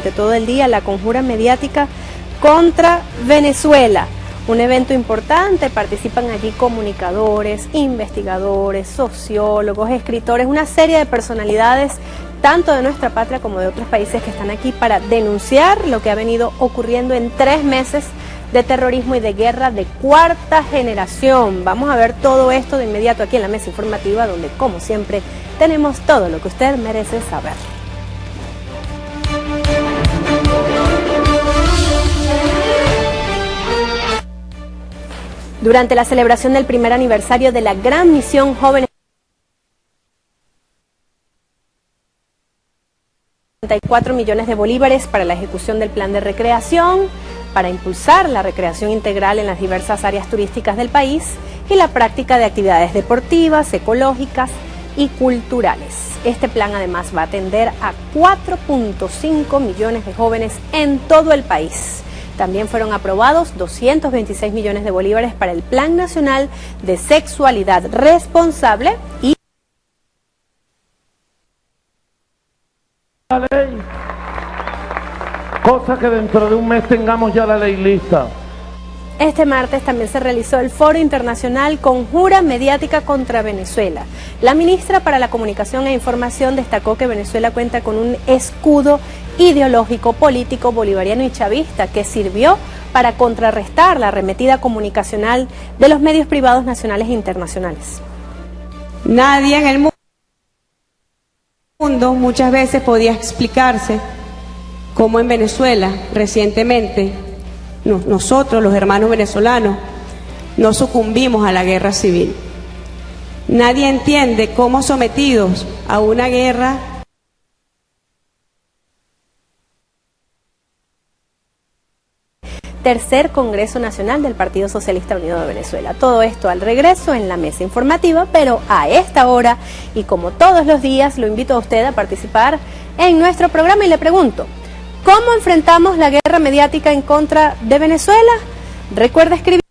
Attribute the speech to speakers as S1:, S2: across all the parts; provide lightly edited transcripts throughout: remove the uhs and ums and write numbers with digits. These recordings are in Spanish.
S1: durante todo el día la conjura mediática contra Venezuela. Un evento importante, participan allí comunicadores, investigadores, sociólogos, escritores, una serie de personalidades tanto de nuestra patria como de otros países que están aquí para denunciar lo que ha venido ocurriendo en 3 meses de terrorismo y de guerra de cuarta generación. Vamos a ver todo esto de inmediato aquí en la mesa informativa, donde como siempre tenemos todo lo que usted merece saber. Durante la celebración del primer aniversario de la Gran Misión Jóvenes, 34 millones de bolívares para la ejecución del plan de recreación, para impulsar la recreación integral en las diversas áreas turísticas del país y la práctica de actividades deportivas, ecológicas y culturales. Este plan además va a atender a 4.5 millones de jóvenes en todo el país. También fueron aprobados 226 millones de bolívares para el Plan Nacional de Sexualidad Responsable y
S2: la ley, cosa que dentro de un mes tengamos ya la ley lista.
S1: Este martes también se realizó el Foro Internacional Conjura Mediática contra Venezuela. La ministra para la Comunicación e Información destacó que Venezuela cuenta con un escudo ideológico, político, bolivariano y chavista que sirvió para contrarrestar la arremetida comunicacional de los medios privados nacionales e internacionales.
S3: Nadie en el mundo muchas veces podía explicarse cómo en Venezuela recientemente nosotros, los hermanos venezolanos, no sucumbimos a la guerra civil. Nadie entiende cómo sometidos a una guerra
S1: Tercer Congreso Nacional del Partido Socialista Unido de Venezuela. Todo esto al regreso en la mesa informativa, pero a esta hora y como todos los días lo invito a usted a participar en nuestro programa y le pregunto, ¿cómo enfrentamos la guerra mediática en contra de Venezuela? Recuerda escribir.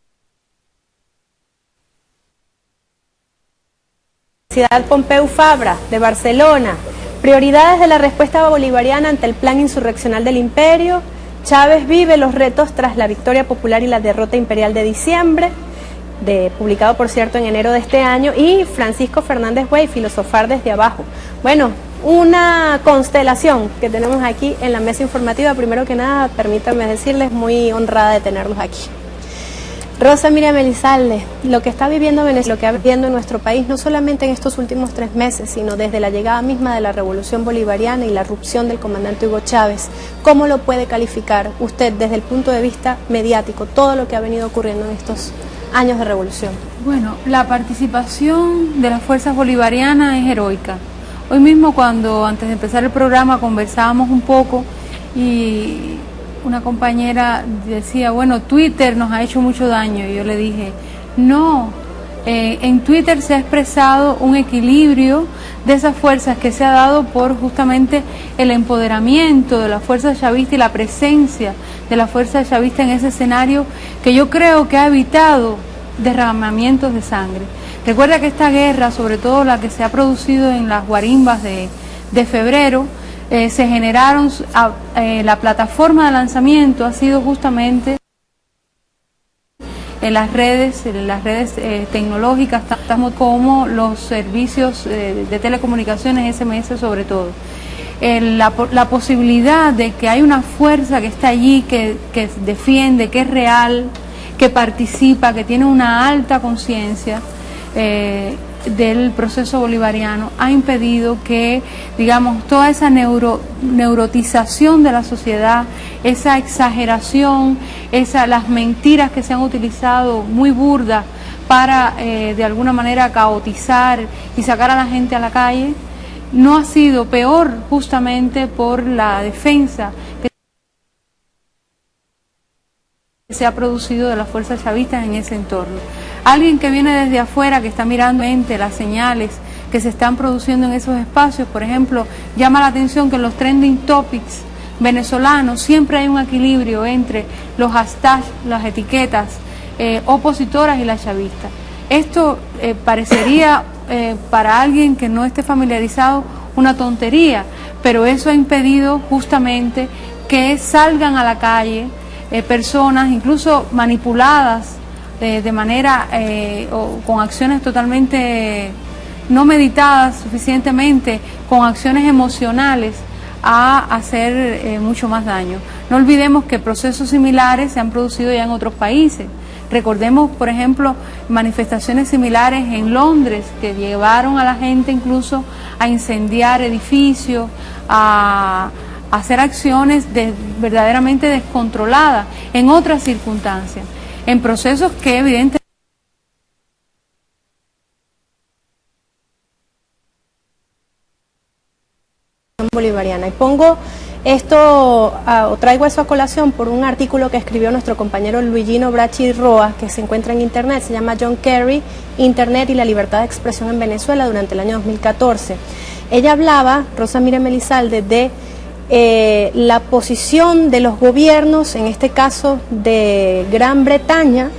S1: Universidad Pompeu Fabra de Barcelona. Prioridades de la respuesta bolivariana ante el plan insurreccional del imperio. Chávez vive los retos tras la victoria popular y la derrota imperial de diciembre, publicado por cierto en enero de este año, y Francisco Fernández Güey, filosofar desde abajo. Bueno, una constelación que tenemos aquí en la mesa informativa. Primero que nada, permítanme decirles, muy honrada de tenerlos aquí. Rosa Miriam Elizalde, lo que está viviendo Venezuela, lo que está viviendo en nuestro país, no solamente en estos últimos 3 meses, sino desde la llegada misma de la revolución bolivariana y la irrupción del comandante Hugo Chávez, ¿cómo lo puede calificar usted desde el punto de vista mediático, todo lo que ha venido ocurriendo en estos años de revolución?
S4: Bueno, la participación de las fuerzas bolivarianas es heroica. Hoy mismo cuando antes de empezar el programa conversábamos un poco y una compañera decía, bueno, Twitter nos ha hecho mucho daño, y yo le dije, no, en Twitter se ha expresado un equilibrio de esas fuerzas que se ha dado por justamente el empoderamiento de la fuerza chavista y la presencia de la fuerza chavista en ese escenario que yo creo que ha evitado derramamientos de sangre. Recuerda que esta guerra, sobre todo la que se ha producido en las guarimbas de febrero, se generaron, la plataforma de lanzamiento ha sido justamente en las redes tecnológicas, como los servicios de telecomunicaciones, SMS sobre todo. La posibilidad de que hay una fuerza que está allí, que defiende, que es real, que participa, que tiene una alta conciencia del proceso bolivariano, ha impedido que, digamos, toda esa neurotización de la sociedad, esa exageración, las mentiras que se han utilizado muy burdas para de alguna manera caotizar y sacar a la gente a la calle, no ha sido peor justamente por la defensa que se ha producido de las fuerzas chavistas en ese entorno. Alguien que viene desde afuera, que está mirando las señales que se están produciendo en esos espacios, por ejemplo, llama la atención que en los trending topics venezolanos siempre hay un equilibrio entre los hashtags, las etiquetas opositoras y las chavistas. Esto parecería para alguien que no esté familiarizado una tontería, pero eso ha impedido justamente que salgan a la calle personas incluso manipuladas de manera o con acciones totalmente no meditadas suficientemente, con acciones emocionales a hacer mucho más daño. No olvidemos que procesos similares se han producido ya en otros países. Recordemos, por ejemplo, manifestaciones similares en Londres que llevaron a la gente incluso a incendiar edificios, a hacer acciones verdaderamente descontroladas en otras circunstancias, en procesos que evidentemente
S1: bolivariana. Y pongo esto, o traigo eso a colación por un artículo que escribió nuestro compañero Luigino Bracci Roa, que se encuentra en internet, se llama John Kerry, Internet y la libertad de expresión en Venezuela durante el año 2014. Ella hablaba, Rosa Miriam Elizalde, de la posición de los gobiernos, en este caso de Gran Bretaña,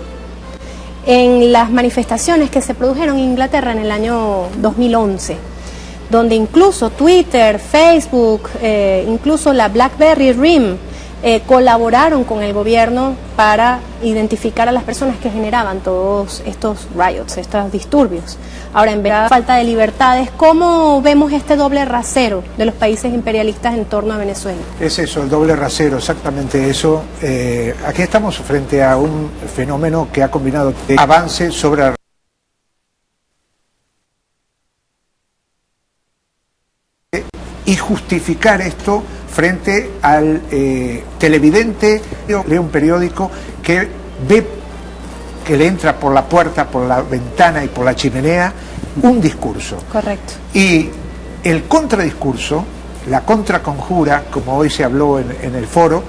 S1: en las manifestaciones que se produjeron en Inglaterra en el año 2011. Donde incluso Twitter, Facebook, incluso la BlackBerry RIM colaboraron con el gobierno para identificar a las personas que generaban todos estos riots, estos disturbios. Ahora, en vez de falta de libertades, ¿cómo vemos este doble rasero de los países imperialistas en torno a Venezuela?
S5: Es eso, el doble rasero, exactamente eso. Aquí estamos frente a un fenómeno que ha combinado avance sobre y justificar esto frente al televidente. Lee un periódico que ve que le entra por la puerta, por la ventana y por la chimenea un discurso.
S1: Correcto.
S5: Y el contradiscurso, la contraconjura, como hoy se habló en el foro,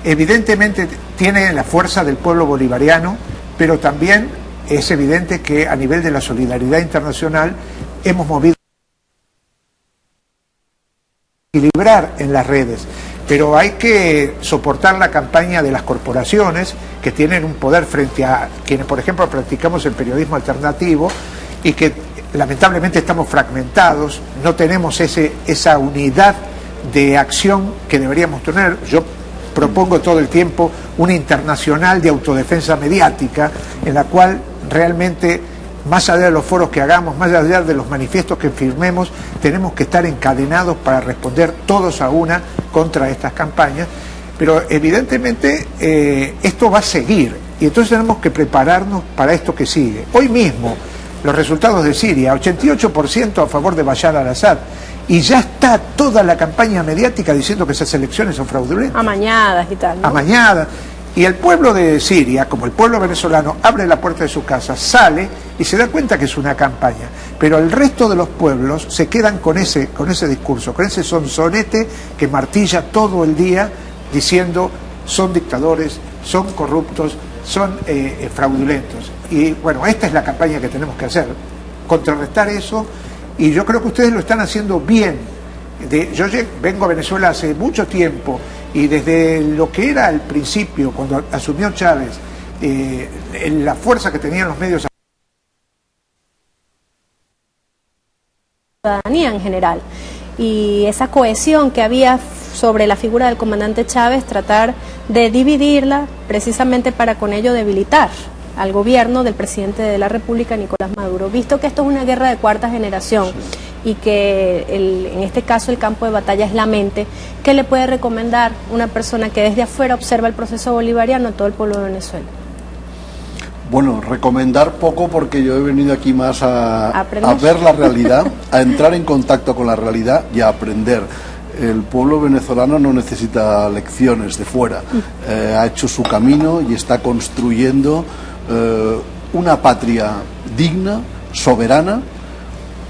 S5: evidentemente tiene la fuerza del pueblo bolivariano, pero también es evidente que a nivel de la solidaridad internacional hemos movido equilibrar en las redes, pero hay que soportar la campaña de las corporaciones que tienen un poder frente a quienes, por ejemplo, practicamos el periodismo alternativo y que lamentablemente estamos fragmentados, no tenemos esa unidad de acción que deberíamos tener. Yo propongo todo el tiempo una internacional de autodefensa mediática en la cual realmente, más allá de los foros que hagamos, más allá de los manifiestos que firmemos, tenemos que estar encadenados para responder todos a una contra estas campañas. Pero evidentemente esto va a seguir y entonces tenemos que prepararnos para esto que sigue. Hoy mismo, los resultados de Siria, 88% a favor de Bashar al-Assad, y ya está toda la campaña mediática diciendo que esas elecciones son fraudulentas.
S1: Amañadas y tal, ¿no?
S5: Amañadas. Y el pueblo de Siria, como el pueblo venezolano, abre la puerta de su casa, sale y se da cuenta que es una campaña. Pero el resto de los pueblos se quedan con ese discurso, con ese sonsonete que martilla todo el día diciendo son dictadores, son corruptos, son fraudulentos. Y bueno, esta es la campaña que tenemos que hacer, contrarrestar eso, y yo creo que ustedes lo están haciendo bien. Yo vengo a Venezuela hace mucho tiempo, y desde lo que era al principio, cuando asumió Chávez, la fuerza que tenían los medios,
S1: Ciudadanía en general, y esa cohesión que había sobre la figura del comandante Chávez, tratar de dividirla precisamente para con ello debilitar al gobierno del presidente de la República, Nicolás Maduro, visto que esto es una guerra de cuarta generación. Sí. Y que en este caso el campo de batalla es la mente. ¿Qué le puede recomendar una persona que desde afuera observa el proceso bolivariano a todo el pueblo de Venezuela?
S6: Bueno, recomendar poco, porque yo he venido aquí más a ver la realidad, a entrar en contacto con la realidad y a aprender. El pueblo venezolano no necesita lecciones de fuera, ha hecho su camino y está construyendo una patria digna, soberana,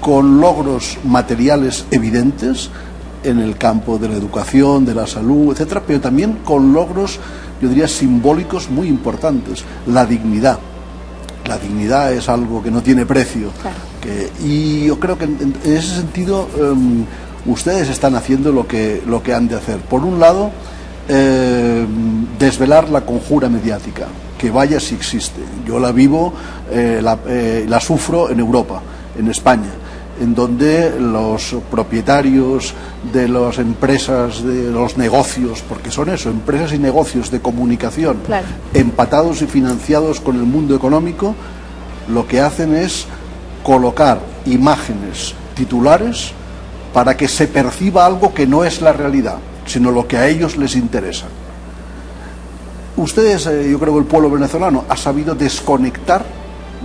S6: con logros materiales evidentes en el campo de la educación, de la salud, etcétera, pero también con logros, yo diría, simbólicos muy importantes. La dignidad. La dignidad es algo que no tiene precio. Claro. Y yo creo que en ese sentido ustedes están haciendo lo que han de hacer. Por un lado, desvelar la conjura mediática, que vaya si existe. Yo la vivo, la sufro en Europa, en España. en donde los propietarios de las empresas, de los negocios, porque son eso, empresas y negocios de comunicación,
S1: claro,
S6: empatados y financiados con el mundo económico, lo que hacen es colocar imágenes titulares para que se perciba algo que no es la realidad, sino lo que a ellos les interesa. Ustedes, yo creo que el pueblo venezolano ha sabido desconectar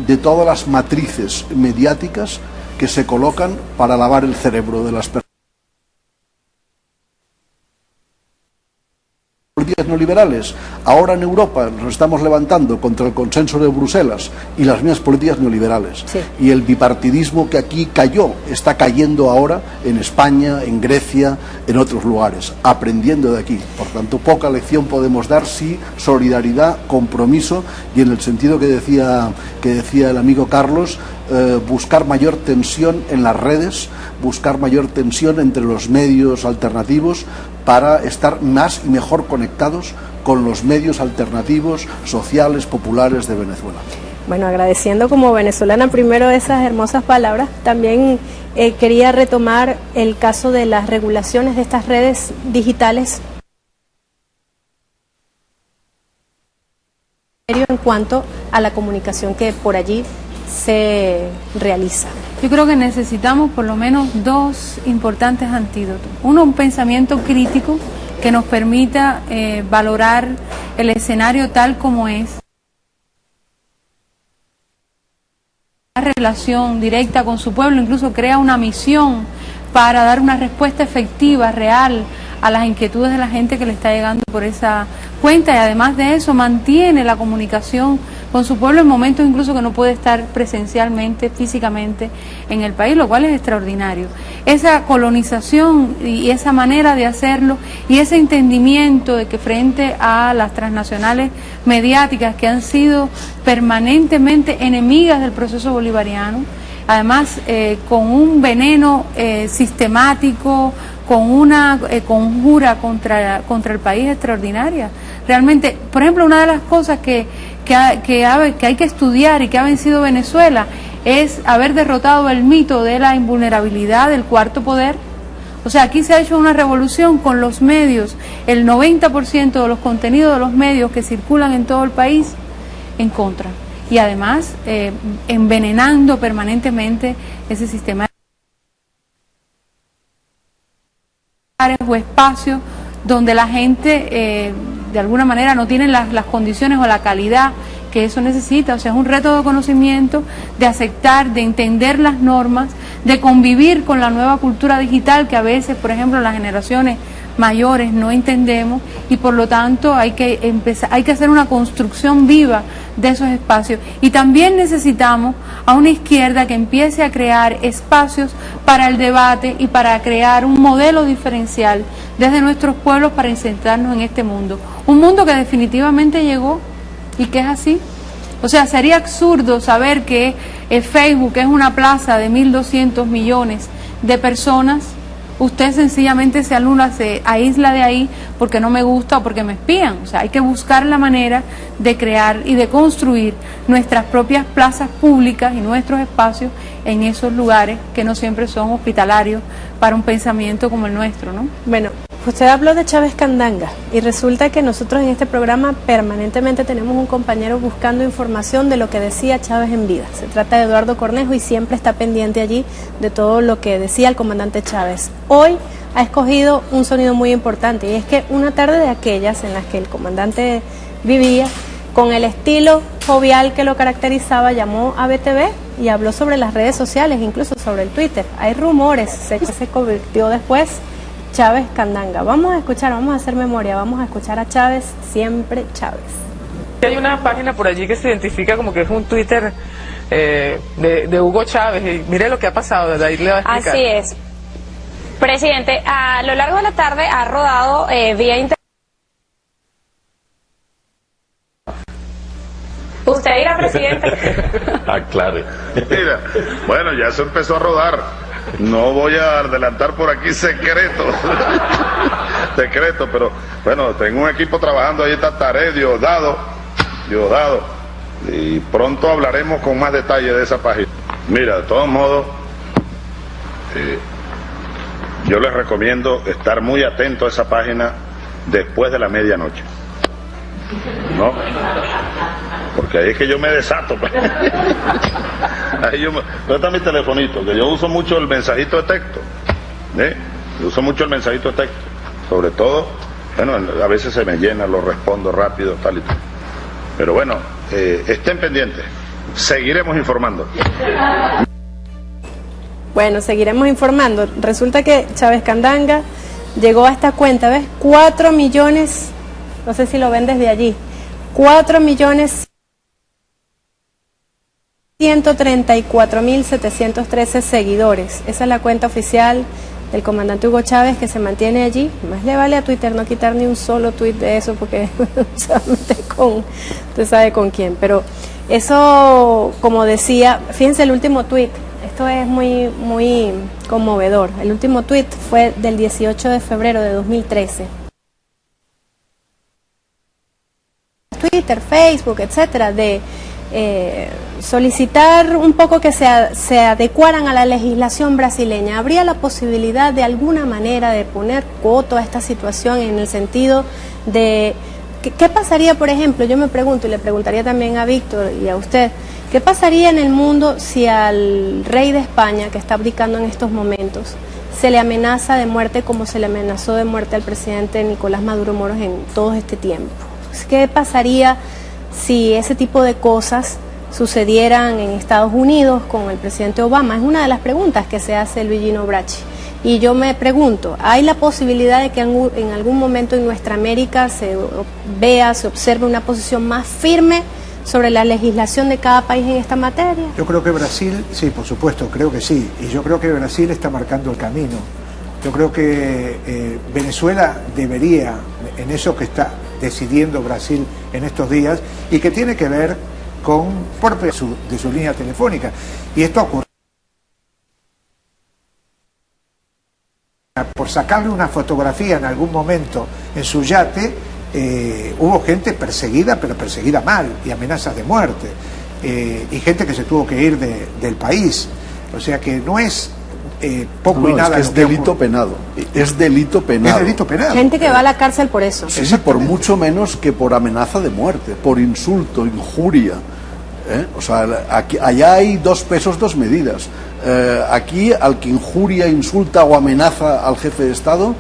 S6: de todas las matrices mediáticas que se colocan para lavar el cerebro de las personas. Políticas neoliberales. Ahora en Europa nos estamos levantando contra el consenso de Bruselas y las mismas políticas neoliberales.
S1: Sí.
S6: Y el bipartidismo que aquí cayó, está cayendo ahora en España, en Grecia, en otros lugares, aprendiendo de aquí. Por tanto, poca lección podemos dar, sí, solidaridad, compromiso, y en el sentido que decía el amigo Carlos, buscar mayor tensión en las redes, buscar mayor tensión entre los medios alternativos para estar más y mejor conectados con los medios alternativos, sociales, populares de Venezuela.
S1: Bueno, agradeciendo como venezolana primero esas hermosas palabras, también quería retomar el caso de las regulaciones de estas redes digitales en cuanto a la comunicación que por allí se realiza.
S4: Yo creo que necesitamos por lo menos dos importantes antídotos. Uno, un pensamiento crítico que nos permita valorar el escenario tal como es. Una relación directa con su pueblo, incluso crea una misión para dar una respuesta efectiva, real, a las inquietudes de la gente que le está llegando por esa cuenta, y además de eso mantiene la comunicación con su pueblo en momentos incluso que no puede estar presencialmente, físicamente en el país, lo cual es extraordinario. Esa colonización y esa manera de hacerlo y ese entendimiento de que frente a las transnacionales mediáticas que han sido permanentemente enemigas del proceso bolivariano, además con un veneno sistemático, con una conjura contra el país extraordinaria. Realmente, por ejemplo, una de las cosas que hay que estudiar y que ha vencido Venezuela es haber derrotado el mito de la invulnerabilidad del cuarto poder. O sea, aquí se ha hecho una revolución con los medios, el 90% de los contenidos de los medios que circulan en todo el país en contra. Y además envenenando permanentemente ese sistema o espacios donde la gente de alguna manera no tiene las condiciones o la calidad que eso necesita. O sea, es un reto de conocimiento, de aceptar, de entender las normas, de convivir con la nueva cultura digital que a veces, por ejemplo, las generaciones mayores no entendemos, y por lo tanto hay que hacer una construcción viva de esos espacios. Y también necesitamos a una izquierda que empiece a crear espacios para el debate y para crear un modelo diferencial desde nuestros pueblos para insertarnos en este mundo. Un mundo que definitivamente llegó y que es así. O sea, sería absurdo saber que Facebook es una plaza de 1.200 millones de personas. Usted sencillamente se anula, se aísla de ahí porque no me gusta o porque me espían. O sea, hay que buscar la manera de crear y de construir nuestras propias plazas públicas y nuestros espacios en esos lugares que no siempre son hospitalarios para un pensamiento como el nuestro, ¿no?
S1: Bueno, usted habló de Chávez Candanga y resulta que nosotros en este programa permanentemente tenemos un compañero buscando información de lo que decía Chávez en vida. Se trata de Eduardo Cornejo y siempre está pendiente allí de todo lo que decía el comandante Chávez. Hoy ha escogido un sonido muy importante, y es que una tarde de aquellas en las que el comandante vivía, con el estilo jovial que lo caracterizaba, llamó a BTV y habló sobre las redes sociales, incluso sobre el Twitter. Hay rumores, se convirtió después Chávez Candanga. Vamos a escuchar, vamos a hacer memoria, vamos a escuchar a Chávez, siempre Chávez.
S7: Hay una página por allí que se identifica como que es un Twitter de Hugo Chávez, y mire lo que ha pasado, desde ahí le va a explicar.
S8: Así es. Presidente, a lo largo de la tarde ha rodado vía internet. Usted dirá, presidente.
S9: Aclare. Mira, bueno, ya eso empezó a rodar. No voy a adelantar por aquí secreto. Secreto, pero bueno, tengo un equipo trabajando, ahí está Taré, Diosdado. Y pronto hablaremos con más detalle de esa página. Mira, de todos modos, yo les recomiendo estar muy atento a esa página después de la medianoche, ¿no? Porque ahí es que yo me desato. Ahí ¿dónde está mi telefonito? Que yo uso mucho el mensajito de texto, yo uso mucho el mensajito de texto, sobre todo, bueno, a veces se me llena, lo respondo rápido, tal y tal. Pero bueno, estén pendientes, seguiremos informando.
S1: Bueno, seguiremos informando. Resulta que Chávez Candanga llegó a esta cuenta, ¿ves? 4 millones, no sé si lo ven desde allí, 4.134.713 seguidores. Esa es la cuenta oficial del comandante Hugo Chávez, que se mantiene allí. Más le vale a Twitter no quitar ni un solo tuit de eso, porque solamente usted sabe con quién. Pero eso, como decía, fíjense el último tuit. Esto es muy conmovedor. El último tuit fue del 18 de febrero de 2013. Twitter, Facebook, etcétera, de solicitar un poco que se adecuaran a la legislación brasileña. ¿Habría la posibilidad de alguna manera de poner coto a esta situación en el sentido de qué pasaría, por ejemplo, yo me pregunto y le preguntaría también a Víctor y a usted, ¿qué pasaría en el mundo si al rey de España, que está abdicando en estos momentos, se le amenaza de muerte como se le amenazó de muerte al presidente Nicolás Maduro Moros en todo este tiempo? ¿Qué pasaría si ese tipo de cosas sucedieran en Estados Unidos con el presidente Obama? Es una de las preguntas que se hace Luigino Bracci. Y yo me pregunto, ¿hay la posibilidad de que en algún momento en nuestra América se observe una posición más firme sobre la legislación de cada país en esta materia?
S5: Yo creo que Brasil, sí, por supuesto, creo que sí. Y yo creo que Brasil está marcando el camino. Yo creo que Venezuela debería, en eso que está decidiendo Brasil en estos días, y que tiene que ver con de su línea telefónica. Y esto ocurre por sacarle una fotografía en algún momento en su yate. Hubo gente perseguida, pero perseguida mal, y amenazas de muerte, y gente que se tuvo que ir del país. O sea que no es poco y nada.
S6: Es delito penado. Es delito penado.
S5: Es delito penado.
S1: Gente que va a la cárcel por eso.
S6: Sí, por mucho menos que por amenaza de muerte, por insulto, injuria. O sea, allá hay 2 pesos, 2 medidas. Aquí, al que injuria, insulta o amenaza al jefe de Estado,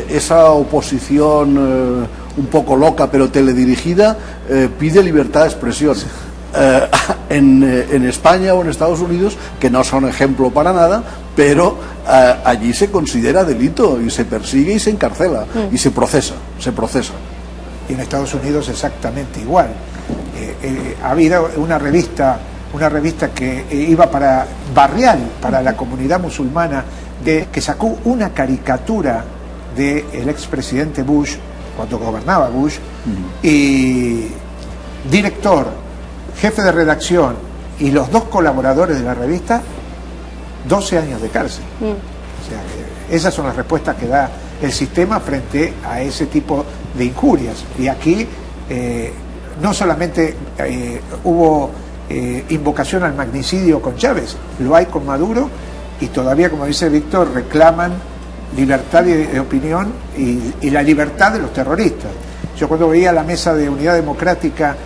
S6: esa oposición un poco loca pero teledirigida pide libertad de expresión. En España o en Estados Unidos, que no son ejemplo para nada, pero allí se considera delito y se persigue y se encarcela y se procesa.
S5: Y en Estados Unidos exactamente igual. Ha habido una revista que iba para barrial, para la comunidad musulmana, que sacó una caricatura del expresidente Bush, cuando gobernaba Bush, y director, jefe de redacción y los 2 colaboradores de la revista, 12 años de cárcel. O sea, esas son las respuestas que da el sistema frente a ese tipo de injurias. Y aquí no solamente hubo invocación al magnicidio con Chávez, lo hay con Maduro, y todavía, como dice Víctor, reclaman libertad de opinión y la libertad de los terroristas. Yo cuando veía la mesa de Unidad Democrática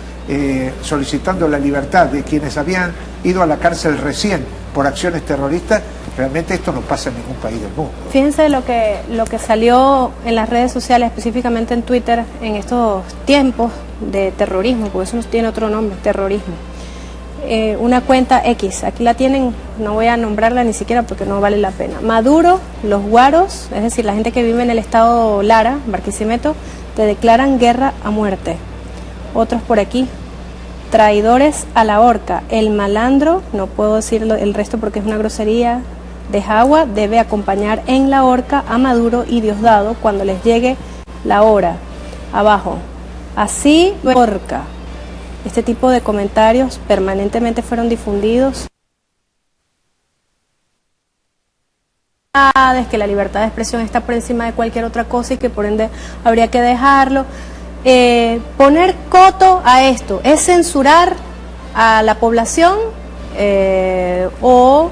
S5: solicitando la libertad de quienes habían ido a la cárcel recién por acciones terroristas, realmente esto no pasa en ningún país del mundo.
S1: Fíjense lo que salió en las redes sociales, específicamente en Twitter, en estos tiempos de terrorismo, porque eso no tiene otro nombre, terrorismo. Una cuenta X, aquí la tienen, no voy a nombrarla ni siquiera porque no vale la pena. Maduro, los guaros, es decir, la gente que vive en el estado Lara, Barquisimeto, te declaran guerra a muerte. Otros por aquí, traidores a la horca, el malandro, no puedo decirlo el resto porque es una grosería, de Jagua debe acompañar en la horca a Maduro y Diosdado cuando les llegue la hora. Abajo, así horca. Este tipo de comentarios permanentemente fueron difundidos. Es que la libertad de expresión está por encima de cualquier otra cosa y que por ende habría que dejarlo. Poner coto a esto, ¿es censurar a la población o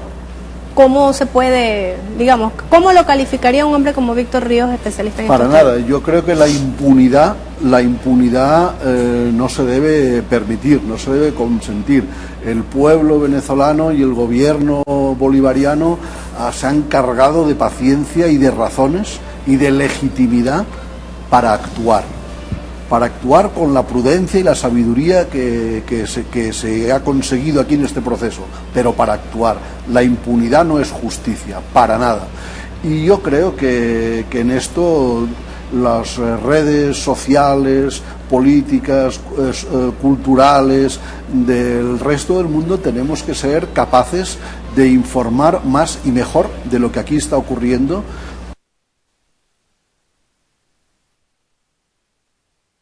S1: ¿cómo se puede, digamos, cómo lo calificaría un hombre como Víctor Ríos, especialista en
S6: Para nada, yo creo que la impunidad no se debe permitir, no se debe consentir. El pueblo venezolano y el gobierno bolivariano se han cargado de paciencia y de razones y de legitimidad para actuar con la prudencia y la sabiduría que se ha conseguido aquí en este proceso, pero para actuar. La impunidad no es justicia, para nada. Y yo creo que en esto las redes sociales, políticas, culturales del resto del mundo tenemos que ser capaces de informar más y mejor de lo que aquí está ocurriendo.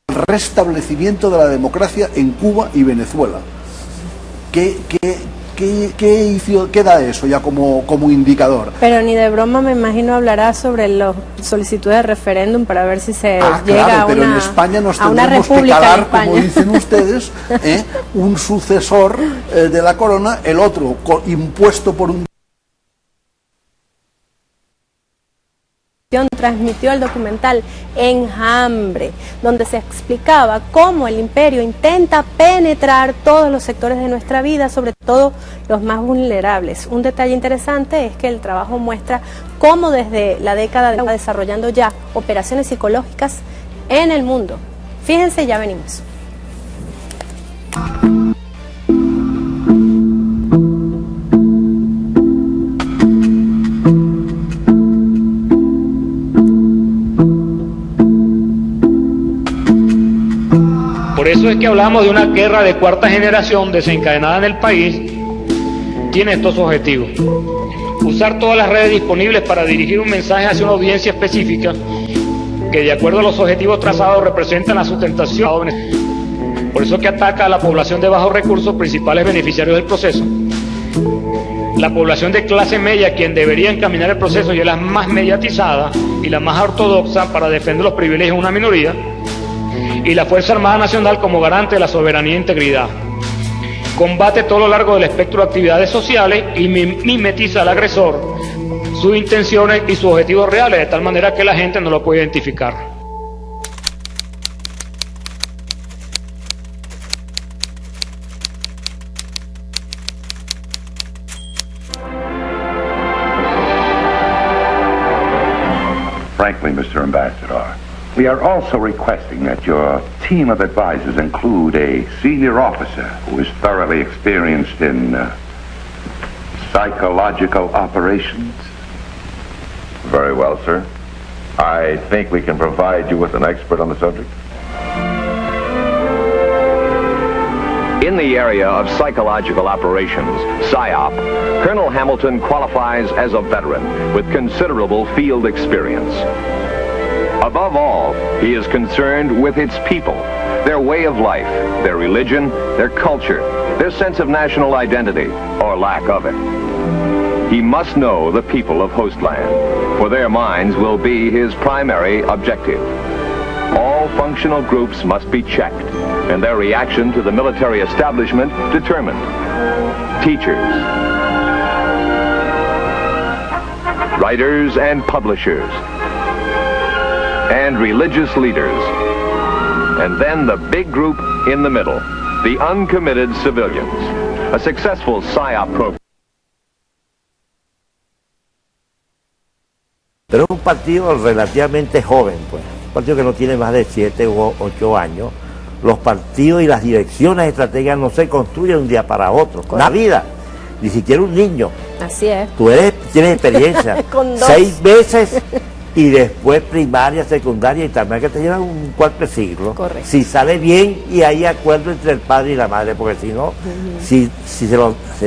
S6: El restablecimiento de la democracia en Cuba y Venezuela. ¿Qué da eso ya como indicador?
S1: Pero ni de broma me imagino hablará sobre las solicitudes de referéndum para ver si se llega
S6: claro,
S1: a
S6: pero
S1: una,
S6: en España nos
S1: a una
S6: tendremos que
S1: república
S6: calar,
S1: en España.
S6: como dicen ustedes, un sucesor de la corona, el otro impuesto por un...
S1: Transmitió el documental Enjambre, donde se explicaba cómo el imperio intenta penetrar todos los sectores de nuestra vida, sobre todo los más vulnerables. Un detalle interesante es que el trabajo muestra cómo desde la década de desarrollando ya operaciones psicológicas en el mundo. Fíjense, ya venimos.
S10: Por eso es que hablamos de una guerra de cuarta generación desencadenada en el país. Tiene estos objetivos: usar todas las redes disponibles para dirigir un mensaje hacia una audiencia específica que, de acuerdo a los objetivos trazados, representan la sustentación. Por eso es que ataca a la población de bajos recursos, principales beneficiarios del proceso. La población de clase media, quien debería encaminar el proceso, y es la más mediatizada y la más ortodoxa para defender los privilegios de una minoría. Y la Fuerza Armada Nacional como garante de la soberanía e integridad. Combate todo lo largo del espectro de actividades sociales y mimetiza al agresor, sus intenciones y sus objetivos reales, de tal manera que la gente no lo puede identificar.
S11: Frankly, Mr. Ambassador, we are also requesting that your team of advisors include a senior officer who is thoroughly experienced in psychological operations.
S12: Very well, sir. I think we can provide you with an expert on the subject.
S13: In the area of psychological operations, PSYOP, Colonel Hamilton qualifies as a veteran with considerable field experience. Above all, he is concerned with its people, their way of life, their religion, their culture, their sense of national identity, or lack of it. He must know the people of Hostland, for their minds will be his primary objective. All functional groups must be checked, and their reaction to the military establishment determined. Teachers, writers and publishers, and religious leaders. And then the big group in the middle, the uncommitted civilians. A successful PSYOP program.
S14: Pero es un partido relativamente joven, pues. Un partido que no tiene más de 7 u 8 años. Los partidos y las direcciones estratégicas no se construyen de un día para otro. Una vida, ni siquiera un niño.
S1: Así es.
S14: Tú tienes experiencia.
S1: Con 2.
S14: 6 veces y después primaria, secundaria y también que te llevan un cuarto de siglo.
S1: Correcto.
S14: Si sale bien y hay acuerdo entre el padre y la madre, porque si no, si se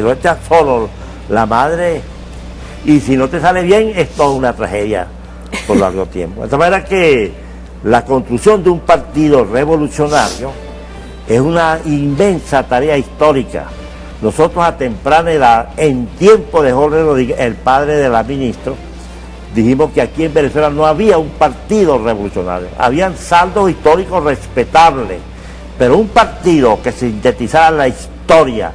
S14: lo echa solo la madre, y si no te sale bien, es toda una tragedia por largo tiempo. De esta manera que la construcción de un partido revolucionario es una inmensa tarea histórica. Nosotros a temprana edad, en tiempo de Jorge Rodríguez, el padre de la ministra, dijimos que aquí en Venezuela no había un partido revolucionario, habían saldos históricos respetables, pero un partido que sintetizara la historia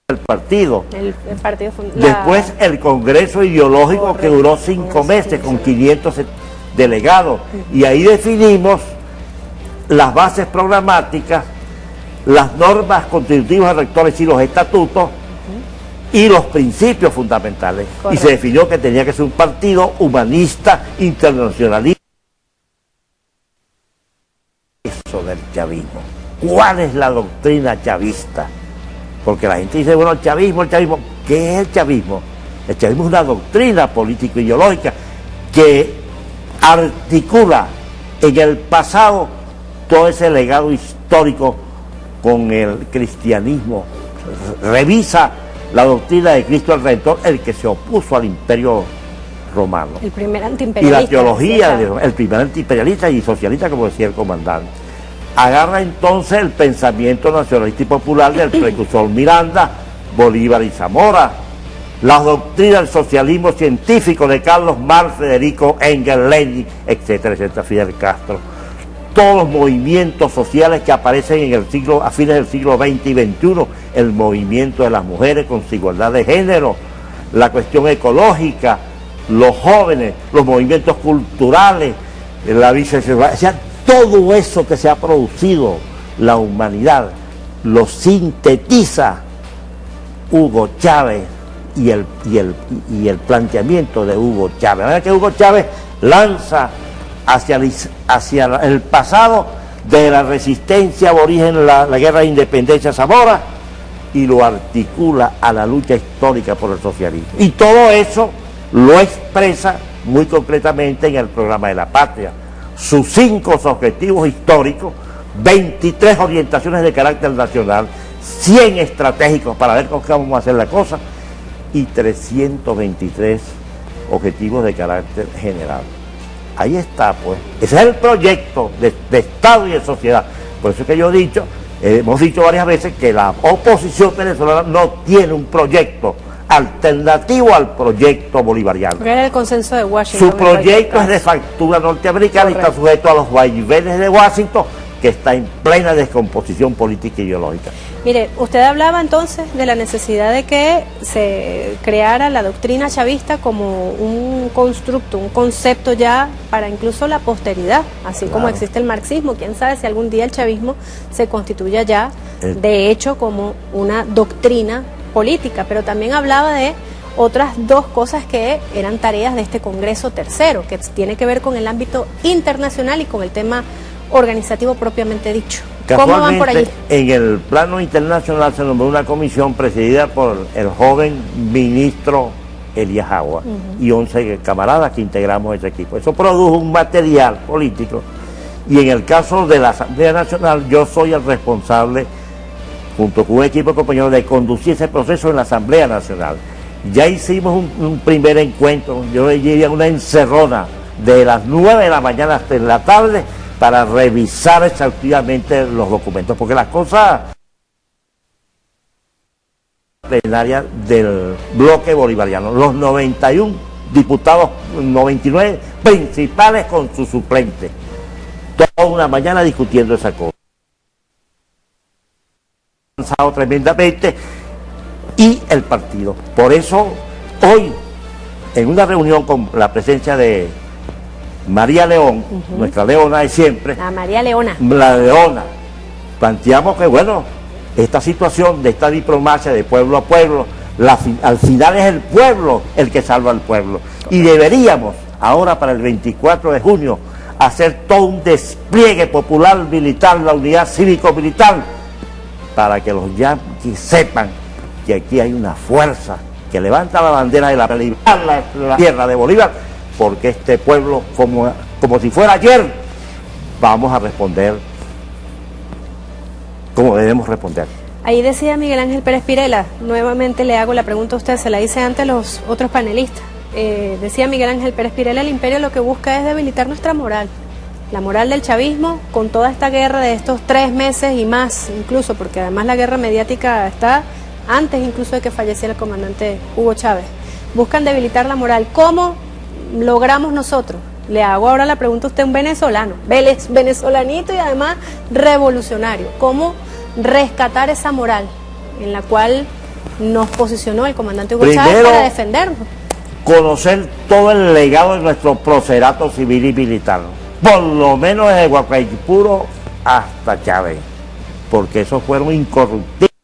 S14: el partido.
S1: El partido
S14: Después el Congreso Ideológico, que duró 5 meses con 500 delegados. Y ahí definimos las bases programáticas, las normas constitutivas rectores y los estatutos y los principios fundamentales. Correcto. Y se definió que tenía que ser un partido humanista, internacionalista. Eso del chavismo. ¿Cuál es la doctrina chavista? Porque la gente dice, bueno, el chavismo, ¿qué es el chavismo? El chavismo es una doctrina político-ideológica que articula en el pasado todo ese legado histórico con el cristianismo. Revisa la doctrina de Cristo el Redentor, el que se opuso al imperio romano.
S1: El primer antiimperialista.
S14: Y la teología, el primer antiimperialista y socialista, como decía el comandante. Agarra entonces el pensamiento nacionalista y popular del precursor Miranda, Bolívar y Zamora, la doctrina del socialismo científico de Carlos Marx, Federico Engels, Lenin, etcétera, etcétera, Fidel Castro. Todos los movimientos sociales que aparecen en el siglo, a fines del siglo XX y XXI, el movimiento de las mujeres con su igualdad de género, la cuestión ecológica, los jóvenes, los movimientos culturales, la bisexualidad, todo eso que se ha producido la humanidad lo sintetiza Hugo Chávez y el planteamiento de Hugo Chávez. La verdad que Hugo Chávez lanza hacia el pasado de la resistencia aborigen, la guerra de independencia Zamora, y lo articula a la lucha histórica por el socialismo. Y todo eso lo expresa muy concretamente en el programa de la patria. Sus 5 objetivos históricos, 23 orientaciones de carácter nacional, 100 estratégicos para ver con qué vamos a hacer la cosa y 323 objetivos de carácter general. Ahí está, pues. Ese es el proyecto de Estado y de sociedad. Por eso es que yo he dicho, hemos dicho varias veces que la oposición venezolana no tiene un proyecto alternativo al proyecto bolivariano.
S1: Porque era el consenso de Washington.
S14: Su proyecto es de factura norteamericana. Correcto. Y está sujeto a los vaivenes de Washington, que está en plena descomposición política e ideológica.
S1: Mire, usted hablaba entonces de la necesidad de que se creara la doctrina chavista como un constructo, un concepto ya para incluso la posteridad, así como existe el marxismo. Quién sabe si algún día el chavismo se constituya ya, de hecho, como una doctrina política. Pero también hablaba de otras 2 cosas que eran tareas de este Congreso tercero, que tiene que ver con el ámbito internacional y con el tema organizativo propiamente dicho. ¿Cómo van por allí?
S14: En el plano internacional se nombró una comisión presidida por el joven ministro Elías Agua y 11 camaradas que integramos ese equipo. Eso produjo un material político, y en el caso de la Asamblea Nacional yo soy el responsable, junto con un equipo de compañeros, de conducir ese proceso en la Asamblea Nacional. Ya hicimos un primer encuentro, yo diría una encerrona de las 9 de la mañana hasta la tarde, para revisar exhaustivamente los documentos, porque las cosas plenarias del bloque bolivariano, los 91 diputados, 99 principales con su suplente, toda una mañana discutiendo esa cosa. Avanzado tremendamente, y el partido. Por eso hoy, en una reunión con la presencia de María León, nuestra leona de siempre.
S1: La María Leona.
S14: La leona. Planteamos que, bueno, esta situación de esta diplomacia de pueblo a pueblo, al final es el pueblo el que salva al pueblo. Y deberíamos, ahora para el 24 de junio, hacer todo un despliegue popular militar, la unidad cívico-militar, para que los yanquis sepan que aquí hay una fuerza que levanta la bandera de la tierra de Bolívar, porque este pueblo, como si fuera ayer, vamos a responder como debemos responder.
S1: Ahí decía Miguel Ángel Pérez Pirela, nuevamente le hago la pregunta a usted, se la hice antes a los otros panelistas. Decía Miguel Ángel Pérez Pirela, el imperio lo que busca es debilitar nuestra moral, la moral del chavismo, con toda esta guerra de estos 3 meses y más, incluso, porque además la guerra mediática está antes incluso de que falleciera el comandante Hugo Chávez. Buscan debilitar la moral. ¿Cómo logramos nosotros? Le hago ahora la pregunta a usted, un venezolano, venezolanito y además revolucionario. ¿Cómo rescatar esa moral en la cual nos posicionó el comandante Hugo Chávez para defendernos.
S14: Conocer todo el legado de nuestro procerato civil y militar, por lo menos desde Guaypuro hasta Chávez, porque esos fueron incorruptibles.